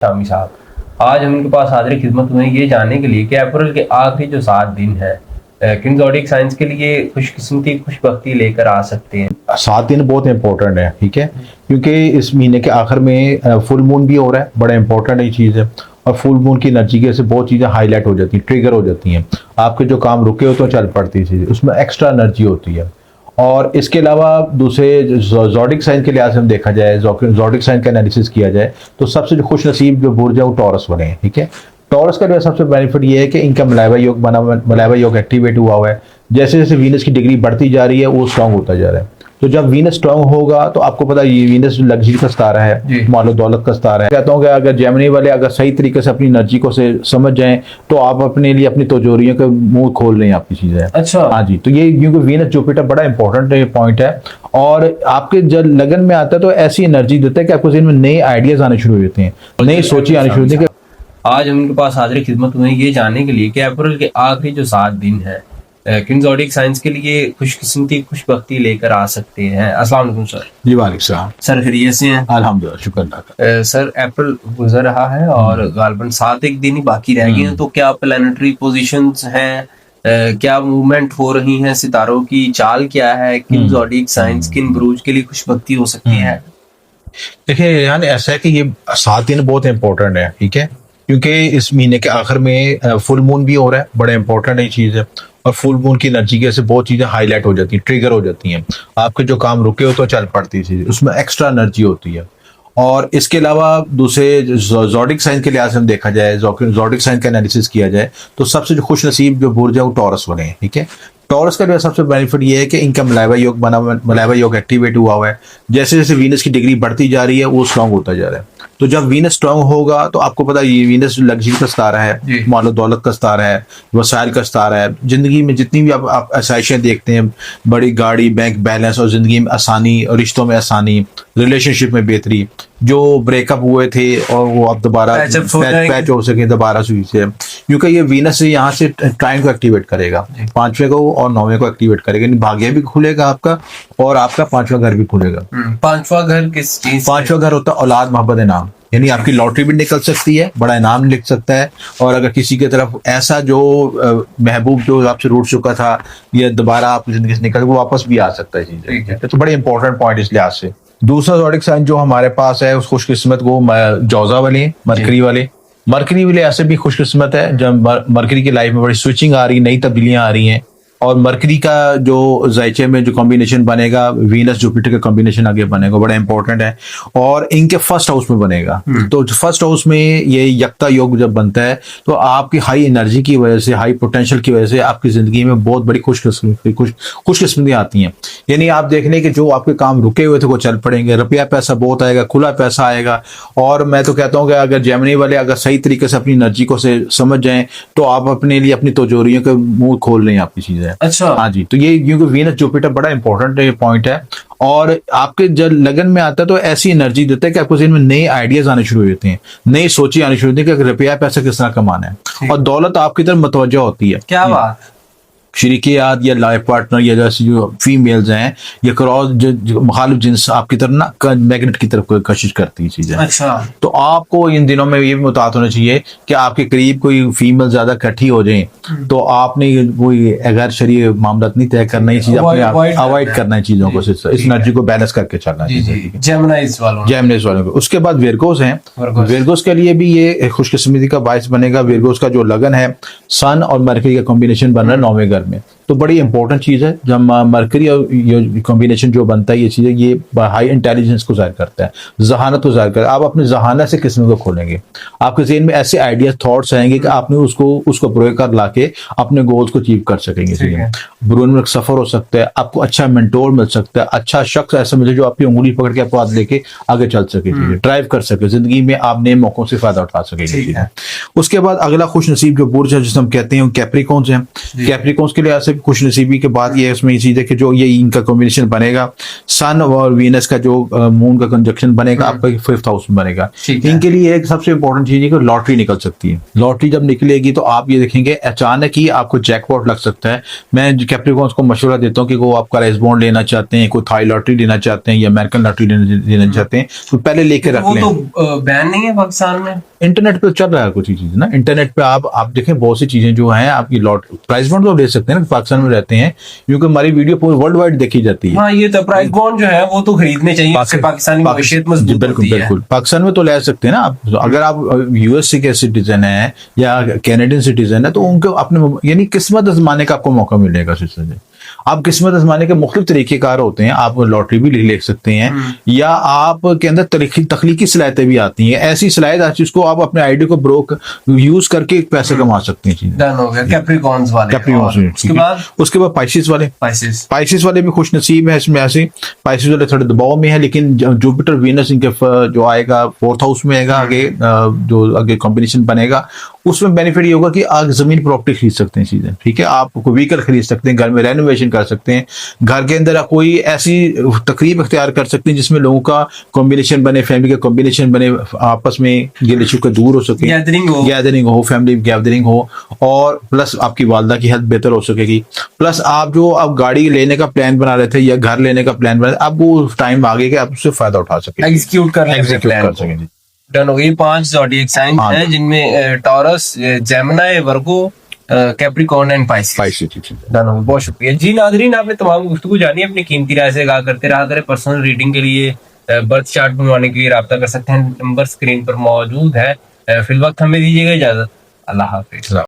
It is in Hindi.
शामी साहब, आज हम इनके पास हाजिर खिदमत हुए ये जानने के लिए कि अप्रैल के आखिरी जो 7 दिन है किन ज़ोडिक साइंस के लिए खुशकिस्मती खुशबख्ती लेकर आ सकते हैं। 7 दिन बहुत इंपॉर्टेंट है, ठीक है, क्योंकि इस महीने के आखिर में फुल मून भी हो रहा है, बड़ा इंपॉर्टेंट ये चीज़ है। और फुल मून की एनर्जी की वजह से बहुत चीज़ें हाईलाइट हो जाती हैं, ट्रिगर हो जाती हैं। आपके जो काम रुके हो तो चल पड़ती चीज़, उसमें एक्स्ट्रा एनर्जी होती है। और इसके अलावा दूसरे ज़ोडिक साइन के लिहाज से हम देखा जाए, ज़ोडिक साइन का एनालिसिस किया जाए, तो सबसे जो खुश नसीब जो बुर्ज है वो टॉरस बने हैं, ठीक है। टॉरस का जो सबसे बेनिफिट ये है कि इनका मलाइवा योग बना, मलाइवा योग एक्टिवेट हुआ हुआ है। जैसे जैसे वीनस की डिग्री बढ़ती जा रही है वो स्ट्रांग होता जा रहा है। तो जब वीनस स्ट्रांग होगा तो आपको पता है ये वीनस लग्जरी का सितारा है, मालो दौलत का सितारा है। कहता हूँ कि अगर जेमिनी वाले अगर सही तरीके से अपनी एनर्जी को से समझ जाएं तो आप अपने लिए अपनी तिजोरियों के मुंह खोल रहे हैं, आपकी चीजें। अच्छा, हाँ जी, तो ये क्योंकि वीनस जुपिटर बड़ा इंपॉर्टेंट पॉइंट है और आपके जब लगन में आता है तो ऐसी एनर्जी देता है कि आपको में नए आइडियाज आने शुरू हो जाते हैं, नई सोची आनी शुरू होती है। आज हम इनके पास हाजिर खिदमत हुए ये जानने के लिए कि अप्रैल के आखिरी जो 7 दिन है किन ज़ोडिक साइंस के लिए खुशकिस्मती खुशबख्ती लेकर आ सकते हैं। अस्सलाम वालेकुम सर। जी वालेकुम सलाम सर, खैरियत से हैं? अल्हम्दुलिल्लाह, शुक्र अल्लाह का। सर, अप्रैल गुजर रहा है और गालबन 7 एक दिन ही बाकी रह गए हैं, तो क्या प्लानिटरी पोजीशंस हैं, क्या मूवमेंट हो रही हैं, सितारों की चाल क्या है, किन ज़ोडिक साइंस किन बुरूज के लिए खुशबख्ती हो सकती है? देखिए यानी ऐसा है कि ये 7 दिन बहुत इंपॉर्टेंट है, ठीक है, क्योंकि इस महीने के आखिर में फुल मून भी हो रहा है, बड़ा इंपॉर्टेंट ये चीज़ है। और फुल मून की एनर्जी की वजह से बहुत चीज़ें हाईलाइट हो जाती हैं, ट्रिगर हो जाती हैं। आपके जो काम रुके हो तो चल पड़ती चीज़, उसमें एक्स्ट्रा एनर्जी होती है। और इसके अलावा दूसरे ज़ोडिक साइन के लिहाज से हम देखा जाए, ज़ोडिक साइन का एनालिसिस किया जाए, तो सबसे जो खुश नसीब जो बुर्ज है वो टॉरस बने हैं, ठीक है। टॉरस का जो सबसे बेनिफिट ये है कि इनका मलाइवा योग बना, मलाइवा योग एक्टिवेट हुआ हुआ है। जैसे जैसे वीनस की डिग्री बढ़ती जा रही है वो स्ट्रांग होता जा रहा है। तो जब वीनस स्ट्रांग होगा तो आपको पता है ये वीनस लग्जरी का सितारा है, मालो दौलत का सितारा है, वसाइल का सितारा है। जिंदगी में जितनी भी आप आसाइशें देखते हैं, बड़ी गाड़ी, बैंक बैलेंस और जिंदगी में आसानी और रिश्तों में आसानी, रिलेशनशिप में बेहतरी, जो ब्रेकअप हुए थे और वो अब दोबारा पैच हो सके दोबारा से, क्योंकि ये वीनस यहाँ से ट्राइन को एक्टिवेट करेगा, 5वें को और 9वें को एक्टिवेट करेगा। भाग्य भी खुलेगा आपका और आपका 5वां घर भी खुलेगा। 5वां घर किस चीज? 5वां घर होता है औलाद, मोहब्बत, इनाम, यानी आपकी लॉटरी भी निकल सकती है, बड़ा इनाम लिख सकता है। और अगर किसी की तरफ ऐसा जो महबूब जो आपसे रूठ चुका था या दोबारा आपकी जिंदगी से निकल वो वापस भी आ सकता है चीजें, तो बड़े इंपॉर्टेंट पॉइंट इस लिहाज से। दूसरा ज़ोडिक साइन जो हमारे पास है उस खुशकिस्मत वो जौजा वाले, मरकरी वाले। मरकरी वाले ऐसे भी खुशकिस्मत है जब मरकरी की लाइफ में बड़ी स्विचिंग आ रही है, नई तब्दीलियां आ रही हैं। और मरकरी का जो जायचे में जो कॉम्बिनेशन बनेगा, वीनस जुपिटर का कॉम्बिनेशन आगे बनेगा, बड़ा इंपॉर्टेंट है। और इनके फर्स्ट हाउस में बनेगा, तो फर्स्ट हाउस में ये यक्ता योग जब बनता है तो आपकी हाई एनर्जी की वजह से, हाई पोटेंशियल की वजह से आपकी जिंदगी में बहुत बड़ी खुशकिस्मतियां आती हैं। यानी आप देख लें कि जो आपके काम रुके हुए थे वो चल पड़ेंगे, रुपया पैसा बहुत आएगा, खुला पैसा आएगा। और मैं तो कहता हूँ कि अगर जेमिनी वाले अगर सही तरीके से अपनी एनर्जी को से समझ जाएं तो आप अपने लिए अपनी तिजोरियों के मुंह खोल रहे हैं, आपकी चीजें। अच्छा, हाँ जी, तो ये क्योंकि वीनस जुपिटर बड़ा इंपॉर्टेंट पॉइंट है और आपके जब लगन में आता है तो ऐसी एनर्जी देता है कि आपको में नए आइडियाज आने शुरू हो जाते हैं, नई सोची आनी शुरू होती है कि रुपया पैसा किस तरह कमाना है और दौलत आपकी तरफ मुतवज्जह होती है। क्या बात! शरीकियात या लाइफ पार्टनर या जैसे जो फीमेल्स हैं या क्रॉस जो मुखालिफ जिन्स आपकी तरफ ना मैग्नेट की तरफ कोशिश करती है चीजें। अच्छा, तो आपको इन दिनों में ये भी मुताबिक होना चाहिए कि आपके करीब कोई फीमेल ज्यादा इकट्ठी हो जाए तो आपने कोई गैर शरई मामला नहीं तय करना, ये चीज अपने अवॉइड करना है चीजों को, इस एनर्जी को बैलेंस करके चलना है जेमिनीज वालों को। उसके बाद विरगोस हैं, विरगोस के लिए भी ये खुशकिस्मती का बायस बनेगा। विरगोस का जो लगन है सन और मरकरी का कॉम्बिनेशन बन रहा है 9वें घर में, तो बड़ी इंपॉर्टेंट चीज है। जब मरकरी और ये कॉम्बिनेशन जो बनता है ये चीज, ये हाई इंटेलिजेंस को जाहिर करता है, जहानत को जाहिर करता है। आप अपने जहानत से किस्म को खोलेंगे, आपके ज़हन में ऐसे आइडियाज थॉट्स आएंगे कि आपने उसको प्रयोग कर लाके अपने गोल्स को अचीव कर सकेंगे। बुरून में सफर हो सकता है, आपको अच्छा मेंटोर मिल सकता है, अच्छा शख्स ऐसा मिले जो आपकी उंगली पकड़ के आपको हाथ लेके आगे चल सके, ड्राइव कर सके, जिंदगी में आप नए मौकों से फायदा उठा सकेंगे। उसके बाद अगला खुश नसीब जो बुर्ज है जिसे हम कहते हैं कैप्रिकॉन्स हैं। कैप्रिकॉन्स के लिए ऐसे खुश नसीबी के बाद ये इसमें ये चीज है कि जो ये इनका कॉम्बिनेशन बनेगा, सन और वीनस का जो मून का कंजक्शन बनेगा आपका 5th हाउस में बनेगा। इनके लिए एक सबसे इंपॉर्टेंट चीज है कि लॉटरी निकल सकती है। लॉटरी जब निकलेगी तो आप ये देखेंगे अचानक ही आपको जैकपॉट लग सकता है। मैं कैप्रिकॉन्स को मशवरा देता हूँ कि वो आपका राइस बॉन्ड लेना चाहते हैं, कोई थाई लॉटरी लेना चाहते हैं या अमेरिकन लॉटरी लेना चाहते हैं तो पहले लेके रख लें। वो तो बैन नहीं है पाकिस्तान में। इंटरनेट पे चल रहा है कुछ ही चीज ना, इंटरनेट पे आप देखें बहुत सी चीजें जो हैं आपकी लॉट प्राइस बॉन्ड तो ले सकते हैं ना, पाकिस्तान में रहते हैं क्योंकि हमारी वीडियो पूरी वर्ल्ड वाइड देखी जाती है। हाँ, ये तो प्राइस बॉन्ड जो है वो तो खरीदने चाहिए, उससे पाकिस्तानी मईशत जी, मजबूत बिल्कुल होती है। बिल्कुल पाकिस्तान में तो ले सकते हैं ना आप, अगर आप यूएसए के सिटीजन हैं या कैनेडियन सिटीजन है तो उनको अपने यानी किस्मत आजमाने का आपको मौका मिलेगा सिटीजन। आप किस्मत आजमाने के मुख्तलिफ तरीकेकार होते हैं, आप लॉटरी भी ले सकते हैं या आपके अंदर तख्लीकी सलाहियतें भी आती हैं, ऐसी सलाहियत आती है जिसको आप अपने आइडिया को ब्रोक यूज करके पैसे कमा सकते हैं। डन हो गया कैप्रिकॉर्न्स वाले। उसके बाद पाइसेस वाले, पाइसेस वाले भी खुश नसीब है इसमें। ऐसे पाइसेस वाले थोड़े दबाव में है, लेकिन जुपिटर वीनस इनके जो आएगा 4th हाउस में आएगा, आगे जो आगे कॉम्बिनेशन बनेगा उसमें बेनिफिट ये होगा कि आप जमीन प्रॉपर्टी खरीद सकते हैं चीजें, ठीक है, आप कोई व्हीकल खरीद सकते हैं, घर में रेनोवेशन कर सकते हैं, घर के अंदर आप कोई ऐसी तकरीब इख्तियार कर सकते हैं जिसमें लोगों का कॉम्बिनेशन बने, फैमिली का कॉम्बिनेशन बने, आपस में गिले शिकवे दूर हो सके, गैदरिंग हो, फैमिली गैदरिंग हो, और प्लस आपकी वालदा की हेल्थ बेहतर हो सकेगी, प्लस आप गाड़ी लेने का प्लान बना रहे थे या घर लेने का प्लान बना रहे थे, अब वो टाइम आ गया कि आप उससे फायदा उठा सके, एग्जीक्यूट कर सकें। डन हो गई। 5 ज़ोडिएक साइन है जिनमें taurus, Gemini, Virgo, Capricorn and Pisces. Done हो गई, बहुत शुक्रिया जी नाज़रीन, आपने तमाम गुफ्तगू जानी, अपनी कीमती राय से आगाह करते रहा करें। पर्सनल रीडिंग के लिए, बर्थ चार्ट बनवाने के लिए राब्ता कर सकते हैं, नंबर स्क्रीन पर मौजूद है। फिल वक्त हमें दीजिएगा इजाजत, अल्लाह हाफिज।